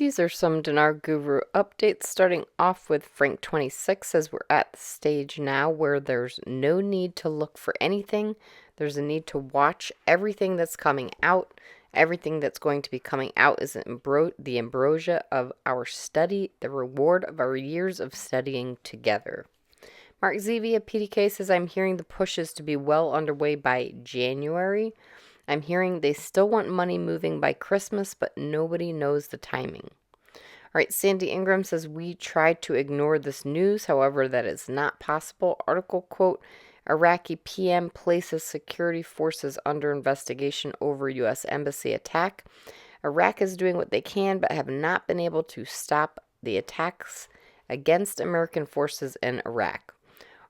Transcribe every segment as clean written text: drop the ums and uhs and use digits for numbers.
These are some Dinar Guru updates, starting off with Frank 26 as we're at the stage now where there's no need to look for anything. There's a need to watch everything that's coming out. Everything that's going to be coming out is the ambrosia of our study, the reward of our years of studying together. Mark Z via PDK says, I'm hearing the pushes to be well underway by January. I'm hearing they still want money moving by Christmas, but nobody knows the timing. All right, Sandy Ingram says, we tried to ignore this news, however, that is not possible. Article quote, Iraqi PM places security forces under investigation over U.S. embassy attack. Iraq is doing what they can, but have not been able to stop the attacks against American forces in Iraq.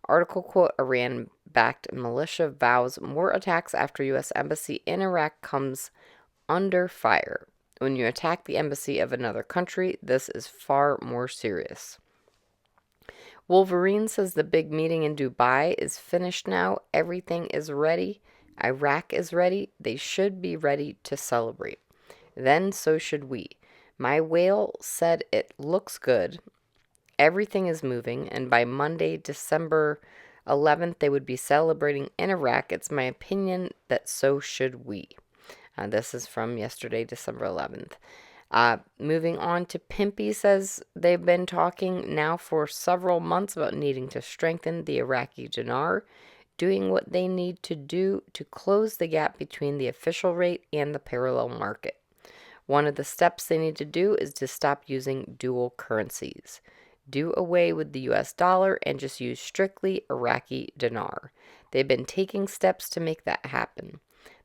Article quote, Iran-backed militia vows more attacks after U.S. embassy in Iraq comes under fire. When you attack the embassy of another country, this is far more serious. Wolverine says the big meeting in Dubai is finished now. Everything is ready. Iraq is ready. They should be ready to celebrate. Then so should we. My whale said it looks good. Everything is moving, and by Monday, December 11th, they would be celebrating in Iraq. It's my opinion that so should we. This is from yesterday, December 11th. Moving on to Pimpy says they've been talking now for several months about needing to strengthen the Iraqi dinar, doing what they need to do to close the gap between the official rate and the parallel market. One of the steps they need to do is to stop using dual currencies. Do away with the US dollar and just use strictly Iraqi dinar. They've been taking steps to make that happen.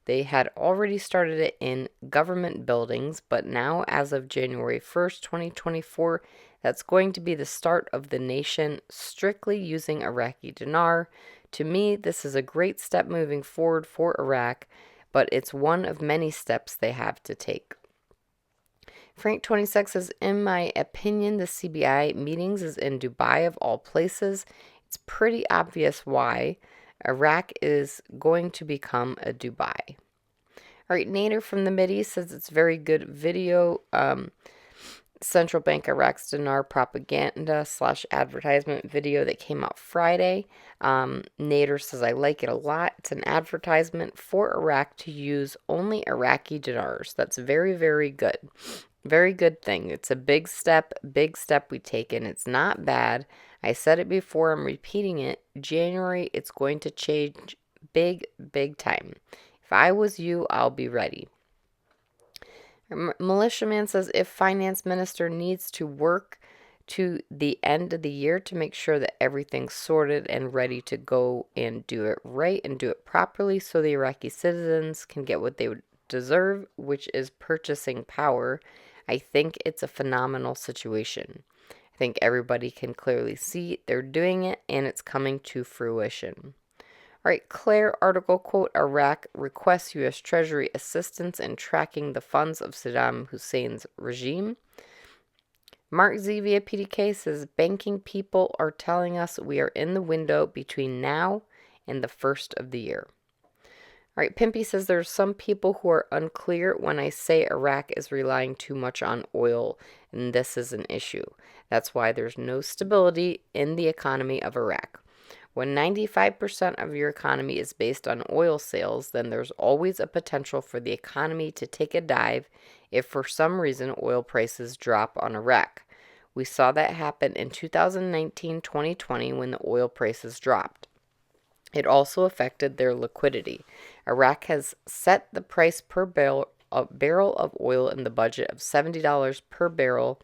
They had already started it in government buildings, but now as of January 1st, 2024, that's going to be the start of the nation strictly using Iraqi dinar. To me, this is a great step moving forward for Iraq, but it's one of many steps they have to take. Frank 26 says, in my opinion, the CBI meetings is in Dubai of all places. It's pretty obvious why. Iraq is going to become a Dubai. All right, Nader from the Mideast says it's very good video. Central Bank Iraq's dinar propaganda / advertisement video that came out Friday. Nader says, I like it a lot. It's an advertisement for Iraq to use only Iraqi dinars. That's very, very good. Very good thing. It's a big step we take, and it's not bad. I said it before, I'm repeating it. January, it's going to change big time. If I was you, I'll be ready. Militiaman says, if finance minister needs to work to the end of the year to make sure that everything's sorted and ready to go and do it right and do it properly so the Iraqi citizens can get what they deserve, which is purchasing power, I think it's a phenomenal situation. I think everybody can clearly see they're doing it and it's coming to fruition. All right, Claire article quote, Iraq requests U.S. Treasury assistance in tracking the funds of Saddam Hussein's regime. Mark Z via PDK says, banking people are telling us we are in the window between now and the first of the year. All right, Pimpy says there's some people who are unclear when I say Iraq is relying too much on oil, and this is an issue. That's why there's no stability in the economy of Iraq. When 95% of your economy is based on oil sales, then there's always a potential for the economy to take a dive if for some reason oil prices drop on Iraq. We saw that happen in 2019-2020 when the oil prices dropped. It also affected their liquidity. Iraq has set the price per barrel of oil in the budget of $70 per barrel,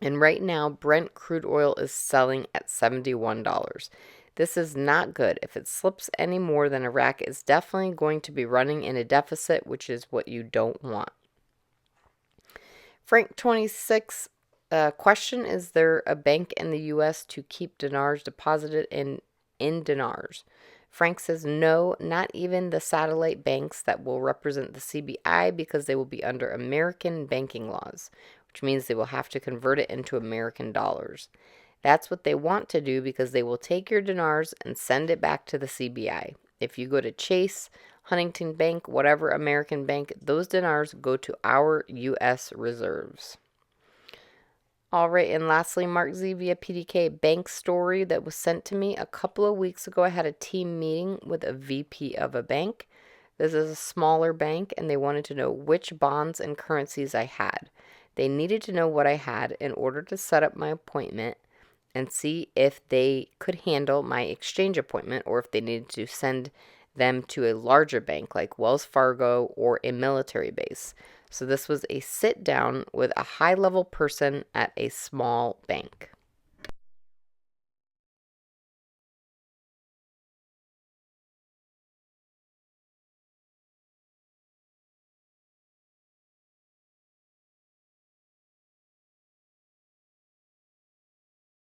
and right now Brent crude oil is selling at $71. This is not good. If it slips any more, then Iraq is definitely going to be running in a deficit, which is what you don't want. Frank 26 question, is there a bank in the U.S. to keep dinars deposited in dinars? Frank says no, not even the satellite banks that will represent the CBI, because they will be under American banking laws, which means they will have to convert it into American dollars. That's what they want to do, because they will take your dinars and send it back to the CBI. If you go to Chase, Huntington Bank, whatever American bank, those dinars go to our U.S. reserves. All right, and lastly, Mark Z via PDK bank story that was sent to me a couple of weeks ago. I had a team meeting with a VP of a bank. This is a smaller bank, and they wanted to know which bonds and currencies I had. They needed to know what I had in order to set up my appointment and see if they could handle my exchange appointment or if they needed to send them to a larger bank like Wells Fargo or a military base. So this was a sit down with a high level person at a small bank.